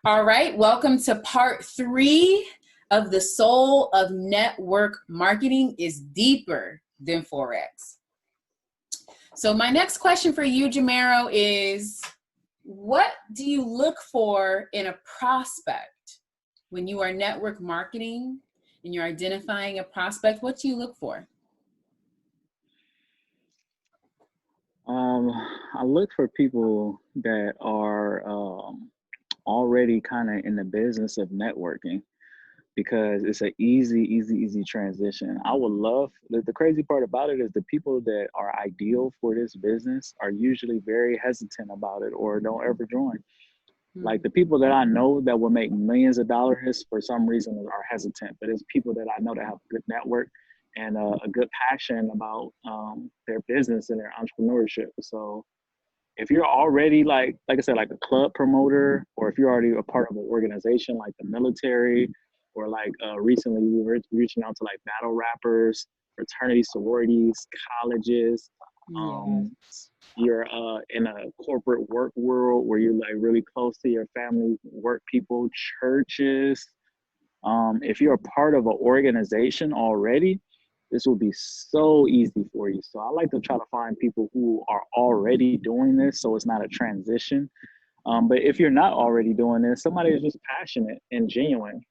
All right, welcome to part 3 of The Soul of Network Marketing is Deeper Than Forex. So my next question for you, Jamarro, is what do you look for in a prospect when you are network marketing and you're identifying a prospect? What do you look for? I look for people that are already kind of in the business of networking because it's an easy transition. I would love the crazy part about it is the people that are ideal for this business are usually very hesitant about it or don't ever join. Like the people that I know that will make millions of dollars for some reason are hesitant, but it's people that I know that have a good network and a good passion about their business and their entrepreneurship. So if you're already like I said, like a club promoter, or if you're already a part of an organization like the military, or like recently we were reaching out to like battle rappers, fraternity sororities, colleges. Um, you're in a corporate work world where you're like really close to your family, work people, churches. If you're a part of an organization already, this will be so easy for you. So I like to try to find people who are already doing this so it's not a transition. But if you're not already doing this, somebody is just passionate and genuine.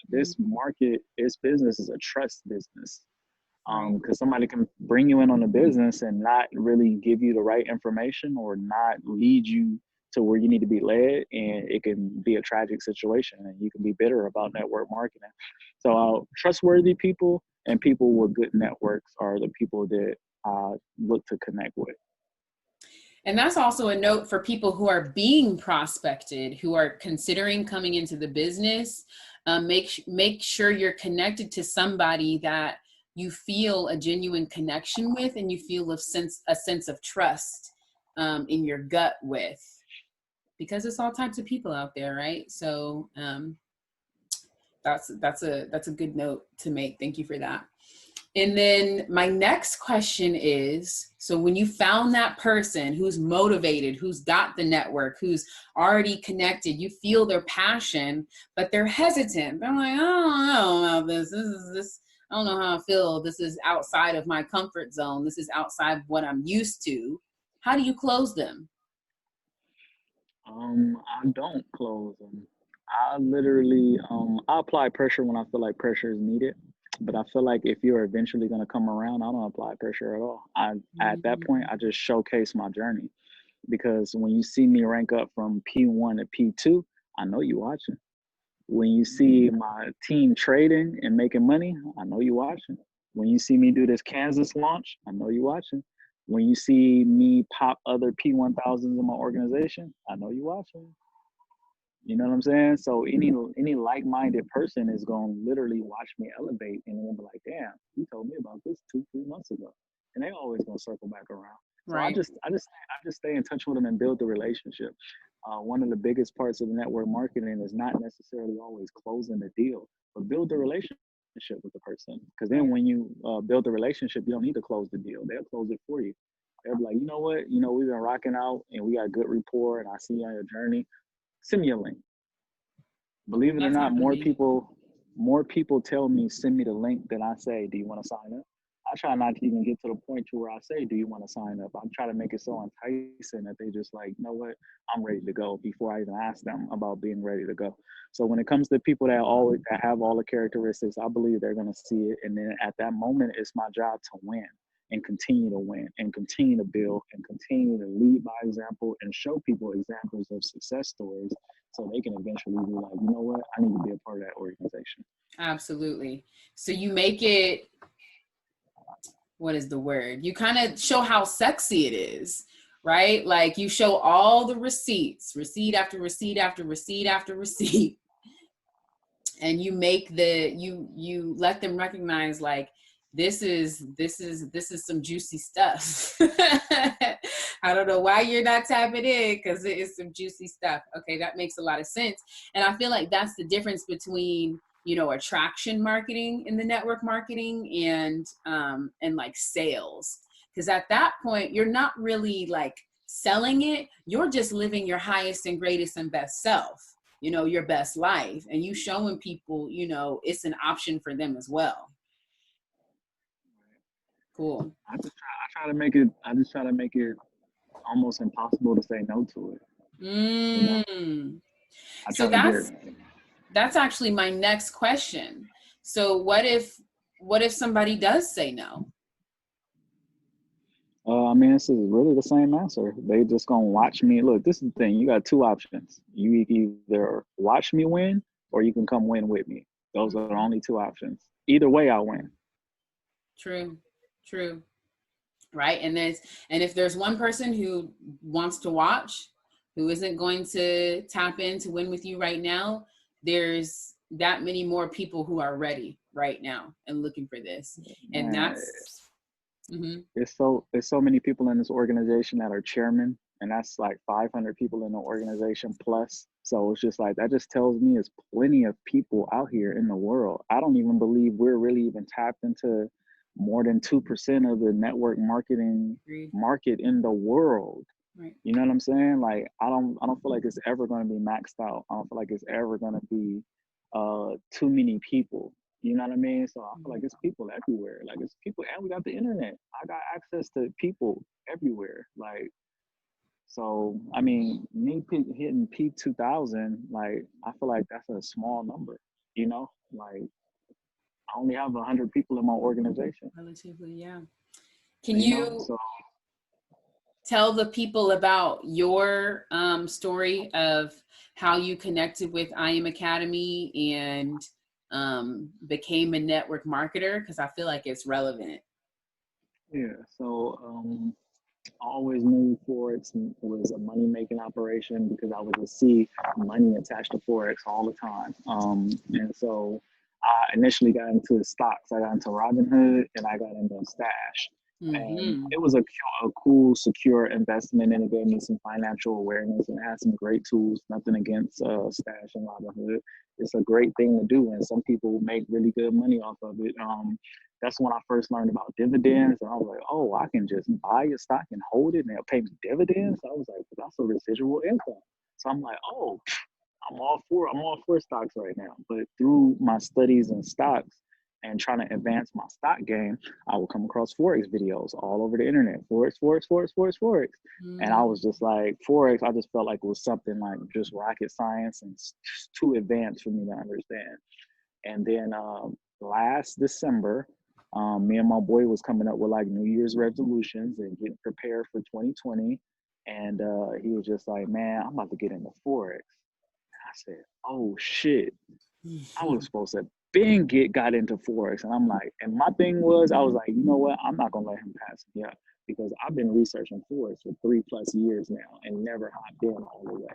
This market, this business is a trust business. Because somebody can bring you in on the business and not really give you the right information or not lead you to where you need to be led, and it can be a tragic situation and you can be bitter about network marketing. So trustworthy people and people with good networks are the people that I look to connect with. And that's also a note for people who are being prospected, who are considering coming into the business. Make sure you're connected to somebody that you feel a genuine connection with, and you feel a sense of trust in your gut with, because it's all types of people out there, right? So that's a good note to make. Thank you for that. And then my next question is, so when you found that person who's motivated, who's got the network, who's already connected, you feel their passion, but they're hesitant. They're like, I don't know about this. This. I don't know how I feel. This is outside of my comfort zone. This is outside of what I'm used to. How do you close them? I don't close them. I literally, I apply pressure when I feel like pressure is needed. But I feel like if you're eventually going to come around, I don't apply pressure at all. At that point, I just showcase my journey, because when you see me rank up from P1 to P2, I know you watching. When you see my team trading and making money, I know you watching. When you see me do this Kansas launch, I know you watching. When you see me pop other P1000s in my organization, I know you watching. You know what I'm saying? So any like-minded person is gonna literally watch me elevate, and they'll be like, "Damn, you told me about this 2-3 months ago," and they always gonna circle back around. So Right. I just stay in touch with them and build the relationship. One of the biggest parts of network marketing is not necessarily always closing the deal, but build the relationship with the person. Because then when you build the relationship, you don't need to close the deal; they'll close it for you. They'll be like, you know what, we've been rocking out and we got good rapport, and I see you on your journey. Send me a link. Believe it or That's not, not going to be. more people tell me send me the link than I say, do you want to sign up? I try not to even get to the point to where I say, do you want to sign up? I'm trying to make it so enticing that they just like, you know what, I'm ready to go before I even ask them about being ready to go. So when it comes to people that have all the characteristics, I believe they're going to see it. And then at that moment, it's my job to win and continue to win and continue to build and continue to lead by example and show people examples of success stories so they can eventually be like, you know what, I need to be a part of that organization. Absolutely. So you make it, what is the word? You kind of show how sexy it is, right? Like you show all the receipts, receipt after receipt after receipt after receipt. And you make you let them recognize like, this is some juicy stuff. I don't know why you're not tapping in, because it is some juicy stuff. Okay, that makes a lot of sense. And I feel like that's the difference between, attraction marketing in the network marketing and like sales. Because at that point, you're not really like selling it. You're just living your highest and greatest and best self. you know, your best life, and you showing people, you know, it's an option for them as well. Cool. I try to make it. I just try to make it almost impossible to say no to it. You know, I So try to get. that's actually my next question. So what if somebody does say no? I mean, this is really the same answer. They just gonna watch me. Look, this is the thing. You got two options. You either watch me win, or you can come win with me. Those are the only two options. Either way, I win. True. True. Right. And if there's one person who wants to watch, who isn't going to tap in to win with you right now, there's that many more people who are ready right now and looking for this. And Man, that's mm-hmm. it's so many people in this organization that are chairmen, and that's like 500 people in the organization plus. So it's just like that just tells me it's plenty of people out here in the world. I don't even believe we're really even tapped into more than 2% of the network marketing market in the world. Right. You know what I'm saying? Like I don't feel like it's ever going to be maxed out. I don't feel like it's ever going to be too many people. You know what I mean? So I feel like it's people everywhere. Like it's people, and we got the internet. I got access to people everywhere. Like, so I mean, me hitting peak 2000, like I feel like that's a small number. You know, like I only have 100 people in my organization. Relatively, yeah. Can You know, you so tell the people about your story of how you connected with I Am Academy and became a network marketer? Because I feel like it's relevant. yeah, so I always knew Forex was a money making operation because I would just see money attached to Forex all the time. And so I initially got into stocks. I got into Robinhood and I got into Stash. And Mm-hmm. it was a cool, secure investment, and it gave me some financial awareness and it had some great tools. Nothing against Stash and Robinhood. It's a great thing to do, and some people make really good money off of it. That's when I first learned about dividends, and I was like, oh, I can just buy a stock and hold it, and they'll pay me dividends. I was like, that's a residual income. So I'm like, oh, I'm all for stocks right now. But through my studies in stocks and trying to advance my stock game, I would come across Forex videos all over the internet. Forex, Forex, Forex, Forex, Forex. And I was just like, Forex, I just felt like it was something like just rocket science and too advanced for me to understand. And then last December, me and my boy was coming up with like New Year's resolutions and getting prepared for 2020. And he was just like, man, I'm about to get into Forex. I said, oh shit, I was supposed to got into Forex. And I'm like, and my thing was, I was like, you know what? I'm not gonna let him pass me up because I've been researching Forex for 3+ years now and never hopped in all the way.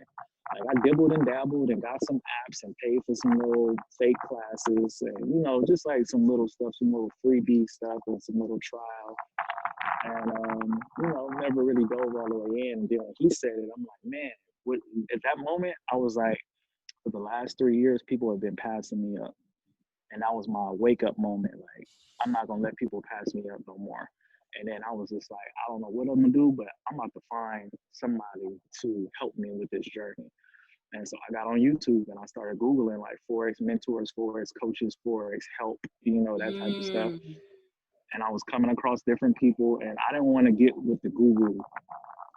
Like I dibbled and dabbled and got some apps and paid for some little fake classes and just like some little stuff, some little freebie stuff and some little trial. And never really dove all the way in. And then when he said it, I'm like, man, at that moment, I was like, for the last 3 years, people have been passing me up. And that was my wake up moment. Like, I'm not gonna let people pass me up no more. And then I was just like, I don't know what I'm gonna do, but I'm about to find somebody to help me with this journey. And so I got on YouTube and I started Googling like Forex mentors, Forex coaches, Forex help, that type of stuff. And I was coming across different people, and I didn't want to get with the guru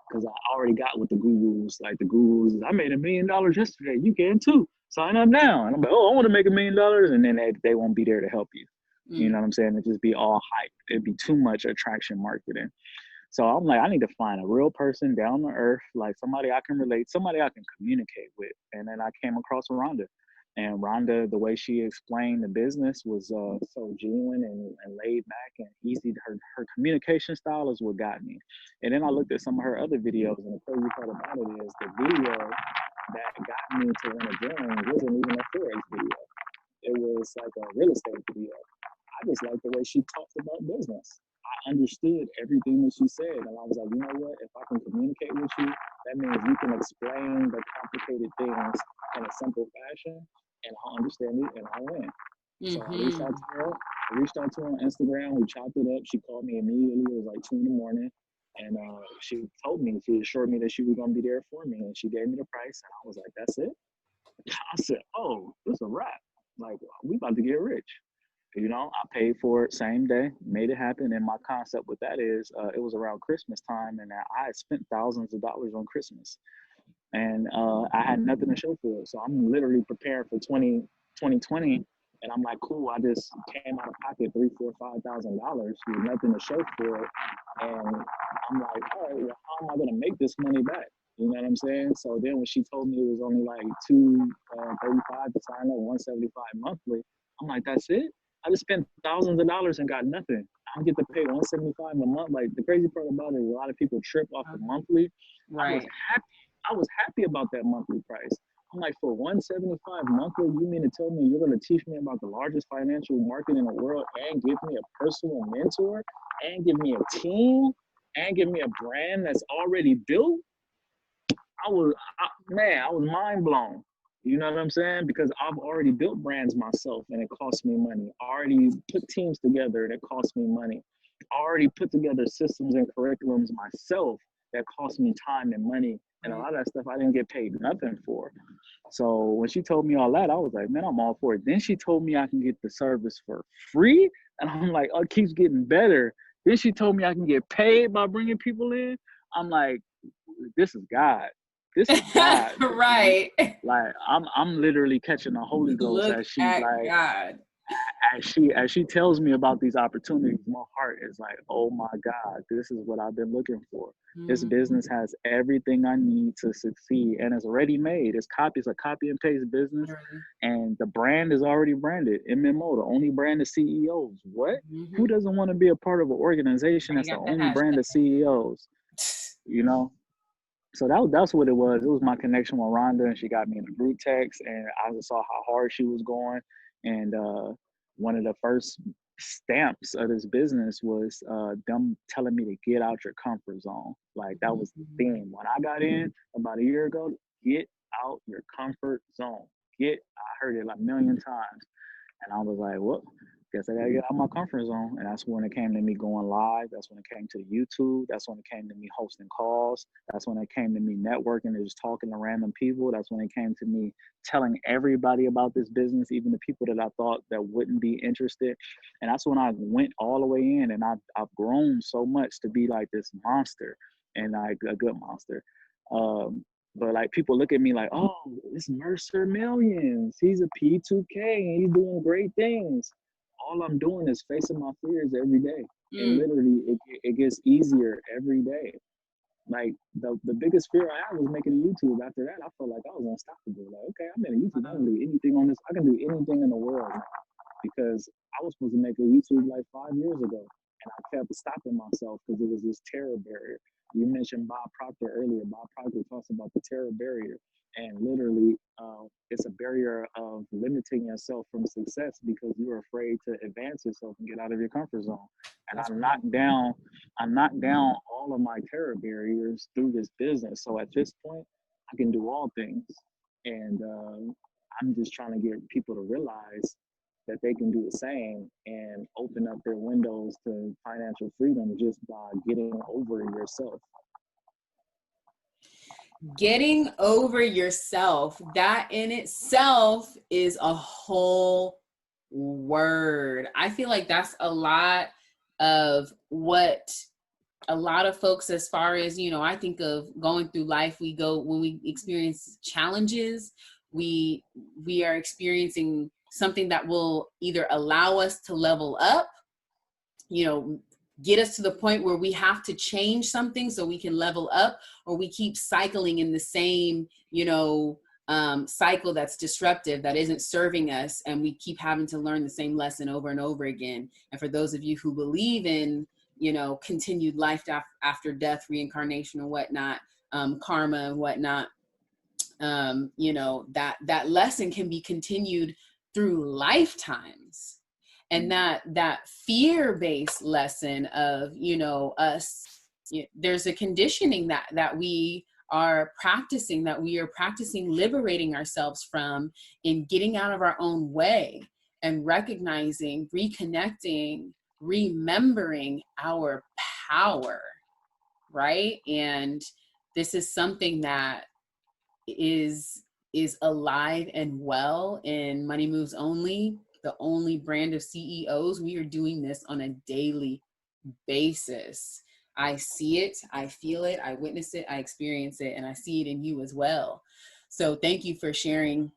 because I already got with the gurus. Like the gurus, I made $1 million yesterday. You can too. Sign up now. And I'm like, oh, I want to make $1 million, and then they won't be there to help you. You know what I'm saying? It'd just be all hype. It'd be too much attraction marketing. So I'm like, I need to find a real person down to earth, like somebody I can relate, somebody I can communicate with. And then I came across Rhonda. And Rhonda, the way she explained the business was so genuine and laid back and easy. Her communication style is what got me. And then I looked at some of her other videos, and the crazy part about it is the video that got me to want to join wasn't even a Forex video. It was like a real estate video. I just liked the way she talked about business. I understood everything that she said, and I was like, you know what? If I can communicate with you, that means you can explain the complicated things in a simple fashion, and I'll understand it, and I'll win. So I reached out to her. I reached out to her on Instagram. We chopped it up. She called me immediately. It was like 2 in the morning, and she told me, she assured me that she was gonna be there for me, and she gave me the price, and I was like, that's it. I said, oh, it's a wrap. Like, we about to get rich. You know, I paid for it same day, made it happen. And my concept with that is, it was around Christmas time, and I had spent thousands of dollars on Christmas, and I had nothing to show for it. So I'm literally preparing for 2020, and I'm like, cool. I just came out of pocket $3, $4, $5,000 with nothing to show for it, and I'm like, all right, well, how am I gonna make this money back? You know what I'm saying? So then when she told me it was only like 235 to sign up, 175 monthly, I'm like, that's it? I just spent thousands of dollars and got nothing. I get to pay 175 a month. Like, the crazy part about it is a lot of people trip off the monthly. I was Right. happy. I was happy about that monthly price. I'm like, for 175 monthly, you mean to tell me you're going to teach me about the largest financial market in the world and give me a personal mentor and give me a team and give me a brand that's already built? I was mind blown. You know what I'm saying? Because I've already built brands myself and it costs me money. I already put teams together and it costs me money. I already put together systems and curriculums myself that cost me time and money. And a Right. lot of that stuff I didn't get paid nothing for. So when she told me all that, I was like, man, I'm all for it. Then she told me I can get the service for free. And I'm like, oh, it keeps getting better. Then she told me I can get paid by bringing people in. I'm like, this is God. This is God. Right. Like, I'm literally catching the Holy Ghost Look as she's at like, God. as she tells me about these opportunities. My heart is like, oh my God, this is what I've been looking for. This Mhm. business has everything I need to succeed, and it's ready made. It's a copy and paste business, Right. and the brand is already branded. MMO, the only brand of CEOs. What? Who Mhm. doesn't want to be a part of an organization You that's the got the only brand of hashtag. CEOs? You know, so that's what it was. It was my connection with Rhonda, and she got me in the group text, and I just saw how hard she was going. And one of the first stamps of this business was them telling me to get out your comfort zone. Like, that was the Mhm. theme when I got in about a year ago. Get out your comfort zone. I heard it like a million times. And I was like, well, guess I gotta get out of my comfort zone. And that's when it came to me going live. That's when it came to YouTube. That's when it came to me hosting calls. That's when it came to me networking and just talking to random people. That's when it came to me telling everybody about this business, even the people that I thought that wouldn't be interested. And that's when I went all the way in, and I've grown so much to be like this monster, and like a good monster. Um, but like, people look at me like, oh, it's Mercer Millions. He's a P2K. He's doing great things. All I'm doing is facing my fears every day. And Mm. literally, it gets easier every day. Like, the biggest fear I had was making a YouTube. After that, I felt like I was unstoppable. Like, okay, I'm in a YouTube. I can do anything on this. I can do anything in the world now, because I was supposed to make a YouTube like 5 years ago, and I kept stopping myself because it was this terror barrier. You mentioned Bob Proctor earlier. Bob Proctor talks about the terror barrier, and literally, it's a barrier of limiting yourself from success because you're afraid to advance yourself and get out of your comfort zone. And That's right. I knocked down all of my terror barriers through this business. So at this point, I can do all things, and I'm just trying to get people to realize that they can do the same and open up their windows to financial freedom just by getting over yourself. Getting over yourself, that in itself is a whole word. I feel like that's a lot of what a lot of folks, as far as, I think of going through life, when we experience challenges, we we are experiencing something that will either allow us to level up, you know, get us to the point where we have to change something so we can level up, or we keep cycling in the same, cycle that's disruptive, that isn't serving us, and we keep having to learn the same lesson over and over again. And for those of you who believe in, continued life after death, reincarnation and whatnot, karma and whatnot, that lesson can be continued through lifetimes. And that fear-based lesson of, us, there's a conditioning that we are practicing liberating ourselves from, in getting out of our own way and recognizing, reconnecting, remembering our power, right? And this is something that is is alive and well in Money Moves Only, the only brand of CEOs. We are doing this on a daily basis. I see it, I feel it, I witness it, I experience it, and I see it in you as well. So thank you for sharing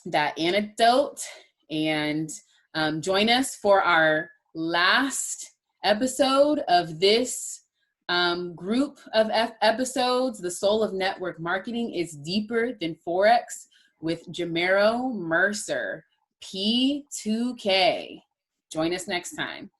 that anecdote, and join us for our last episode of this group of episodes. The Soul of Network Marketing is Deeper Than Forex with Jamarro Mercer, P2K. Join us next time.